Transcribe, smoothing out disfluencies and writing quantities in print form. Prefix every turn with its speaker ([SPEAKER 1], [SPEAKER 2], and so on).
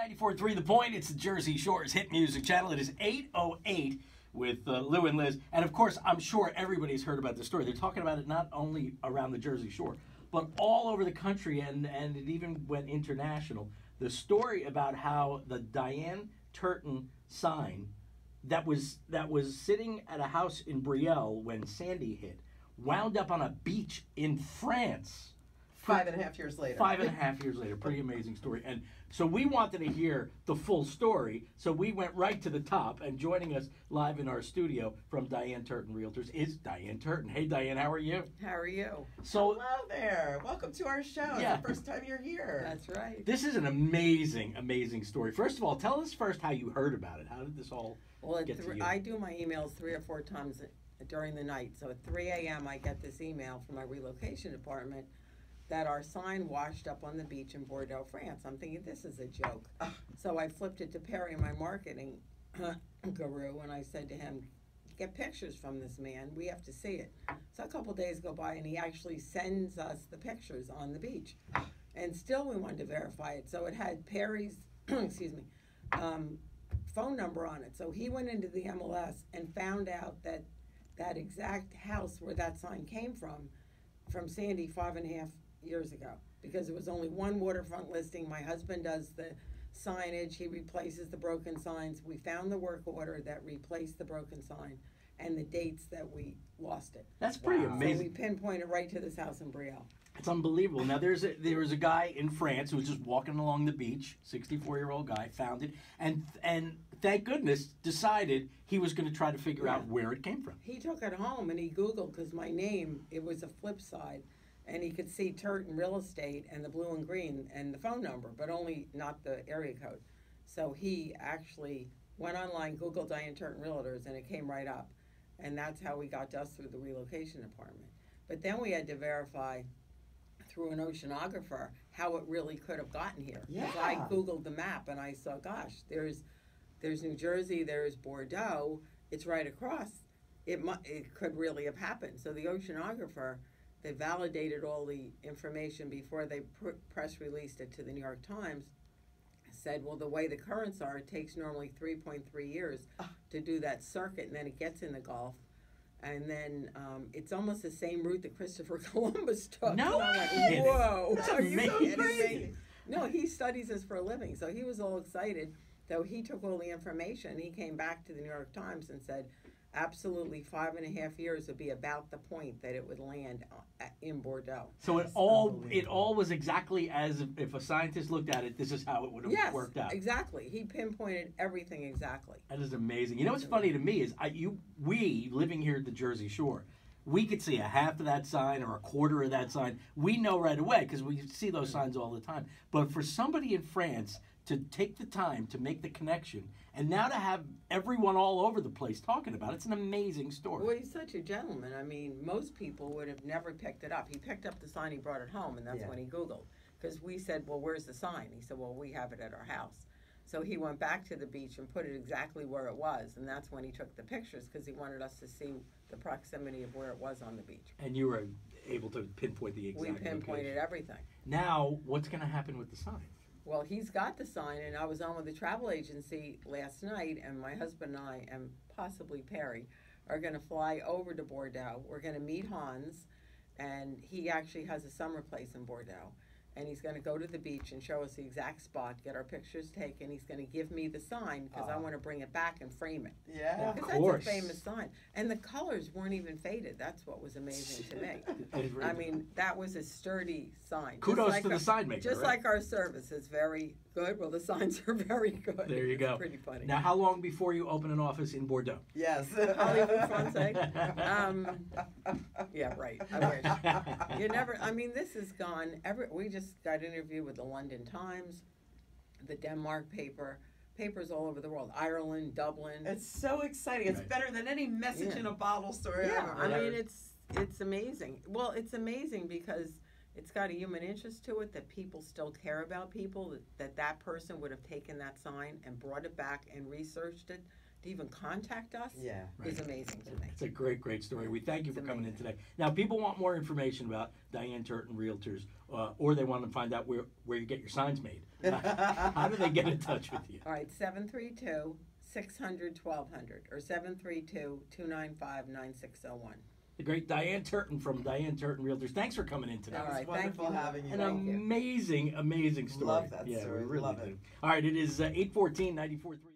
[SPEAKER 1] 94.3 The Point. It's the Jersey Shore's hit music channel. It is 8:08 with Lou and Liz. And of course, I'm sure everybody's heard about this story. They're talking about it not only around the Jersey Shore, but all over the country, and it even went international. The story about how the Diane Turton sign that was sitting at a house in Brielle when Sandy hit wound up on a beach in France.
[SPEAKER 2] 5.5 years later.
[SPEAKER 1] 5.5 years later. Pretty amazing story. And so we wanted to hear the full story, so we went right to the top. And joining us live in our studio from Diane Turton Realtors is Diane Turton. Hey, Diane, how are you?
[SPEAKER 3] How are you?
[SPEAKER 1] So,
[SPEAKER 2] hello there. Welcome to our show.
[SPEAKER 1] Yeah.
[SPEAKER 2] It's the first time you're here.
[SPEAKER 3] That's right.
[SPEAKER 1] This is an amazing, amazing story. First of all, tell us first how you heard about it. How did this all get to you?
[SPEAKER 3] I do my emails 3 or 4 times during the night. So at 3 a.m. I get this email from my relocation department that our sign washed up on the beach in Bordeaux, France. I'm thinking, this is a joke. So I flipped it to Perry, my marketing guru, and I said to him, get pictures from this man. We have to see it. So a couple days go by, and he actually sends us the pictures on the beach. And still we wanted to verify it. So it had Perry's, excuse me, phone number on it. So he went into the MLS and found out that that exact house where that sign came from Sandy 5.5 years ago, because it was only one waterfront listing. My husband does the signage. He replaces the broken signs. We found the work order that replaced the broken sign and the dates that we lost it.
[SPEAKER 1] That's pretty amazing.
[SPEAKER 3] So we pinpointed right to this house in Brielle.
[SPEAKER 1] It's unbelievable. Now, there was a guy in France who was just walking along the beach, 64-year-old guy, found it, and thank goodness decided he was going to try to figure out where it came from.
[SPEAKER 3] He took it home and he Googled, because my name, it was a flip side, and he could see Turton Real Estate and the blue and green and the phone number, but only not the area code. So he actually went online, Googled Diane Turton Realtors, and it came right up. And that's how we got just through the relocation department. But then we had to verify through an oceanographer how it really could have gotten here. Because I Googled the map and I saw, gosh, there's New Jersey, there's Bordeaux, it's right across. It could really have happened. So the oceanographer, they validated all the information before they press released it to the New York Times, said, well, the way the currents are, it takes normally 3.3 years to do that circuit, and then it gets in the Gulf. And then it's almost the same route that Christopher Columbus took.
[SPEAKER 1] No,
[SPEAKER 3] and I'm like, whoa.
[SPEAKER 1] That's
[SPEAKER 3] Are you
[SPEAKER 1] amazing.
[SPEAKER 3] kidding me? No, he studies this for a living. So he was all excited. So he took all the information. He came back to the New York Times and said, absolutely 5.5 years would be about the point that it would land in Bordeaux.
[SPEAKER 1] So it all was exactly as if a scientist looked at it, this is how it would have worked out.
[SPEAKER 3] Exactly. He pinpointed everything exactly.
[SPEAKER 1] That is amazing. You know what's funny to me is we living here at the Jersey Shore, we could see a half of that sign or a quarter of that sign. We know right away because we see those signs all the time. But for somebody in France to take the time to make the connection and now to have everyone all over the place talking about it, it's an amazing story.
[SPEAKER 3] Well, he's such a gentleman. I mean, most people would have never picked it up. He picked up the sign, he brought it home, and that's when he Googled. Because we said, well, where's the sign? He said, well, we have it at our house. So he went back to the beach and put it exactly where it was, and that's when he took the pictures, because he wanted us to see the proximity of where it was on the beach.
[SPEAKER 1] And you were able to pinpoint the exact
[SPEAKER 3] We pinpointed
[SPEAKER 1] location.
[SPEAKER 3] everything.
[SPEAKER 1] Now, what's going to happen with the sign?
[SPEAKER 3] Well, he's got the sign, and I was on with the travel agency last night, and my husband and I, and possibly Perry, are going to fly over to Bordeaux. We're going to meet Hans, and he actually has a summer place in Bordeaux. And he's going to go to the beach and show us the exact spot, get our pictures taken. He's going to give me the sign because I want to bring it back and frame it.
[SPEAKER 2] Yeah,
[SPEAKER 1] of
[SPEAKER 3] Because
[SPEAKER 1] course.
[SPEAKER 3] that's a famous sign. And the colors weren't even faded. That's what was amazing to me. I mean, that was a sturdy sign.
[SPEAKER 1] Kudos to the sign maker.
[SPEAKER 3] Just like our service is very good. Well, the signs are very good.
[SPEAKER 1] There you go.
[SPEAKER 3] It's pretty funny.
[SPEAKER 1] Now, how long before you open an office in Bordeaux?
[SPEAKER 2] Yes.
[SPEAKER 3] Hollywood Francais. Yeah, right. I wish. You never, I mean, this has gone, we just got an interview with the London Times, the Denmark paper, papers all over the world, Ireland, Dublin.
[SPEAKER 2] It's so exciting. It's better than any message in a bottle story
[SPEAKER 3] Yeah,
[SPEAKER 2] I've ever heard.
[SPEAKER 3] mean, it's amazing. Well, it's amazing because it's got a human interest to it, that people still care about people, that person would have taken that sign and brought it back and researched it to even contact us
[SPEAKER 4] Yeah.
[SPEAKER 3] is amazing to me.
[SPEAKER 1] It's a great, great story. We thank you
[SPEAKER 3] It's
[SPEAKER 1] for coming in
[SPEAKER 3] amazing.
[SPEAKER 1] today. Now, people want more information about Diane Turton Realtors, or they want to find out where you get your signs made. How do they get in touch with you?
[SPEAKER 3] All right, 732-600-1200 or 732-295-9601.
[SPEAKER 1] The great Diane Turton from Diane Turton Realtors. Thanks for coming in today.
[SPEAKER 4] It
[SPEAKER 3] All
[SPEAKER 4] was
[SPEAKER 3] right, thank
[SPEAKER 4] wonderful
[SPEAKER 3] you.
[SPEAKER 4] having you.
[SPEAKER 1] An
[SPEAKER 3] Thank you.
[SPEAKER 1] amazing, amazing story.
[SPEAKER 4] Love that
[SPEAKER 1] yeah,
[SPEAKER 4] story.
[SPEAKER 1] We really
[SPEAKER 4] Love
[SPEAKER 1] do.
[SPEAKER 4] it.
[SPEAKER 1] All right, it is 8:14, 94.3.